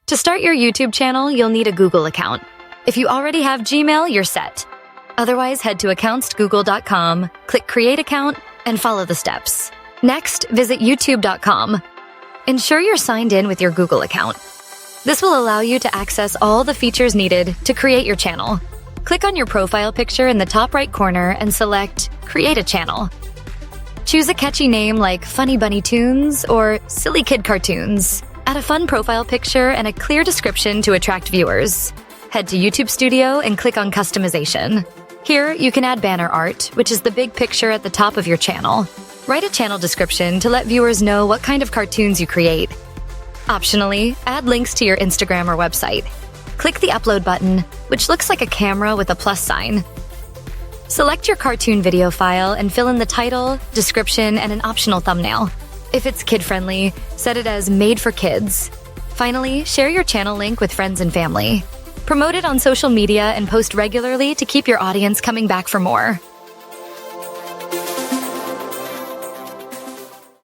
To start your YouTube channel, you'll need a Google account. If you already have Gmail, you're set. Otherwise, head to accountsgoogle.com, click Create Account, and follow the steps. Next, visit youtube.com. Ensure you're signed in with your Google account. This will allow you to access all the features needed to create your channel. Click on your profile picture in the top right corner and select Create a Channel. Choose a catchy name like Funny Bunny Tunes or Silly Kid Cartoons. Add a fun profile picture and a clear description to attract viewers. Head to YouTube Studio and click on Customization. Here, you can add banner art, which is the big picture at the top of your channel. Write a channel description to let viewers know what kind of cartoons you create. Optionally, add links to your Instagram or website. Click the Upload button, which looks like a camera with a plus sign. Select your cartoon video file and fill in the title, description, and an optional thumbnail. If it's kid-friendly, set it as Made for Kids. Finally, share your channel link with friends and family. Promote it on social media and post regularly to keep your audience coming back for more.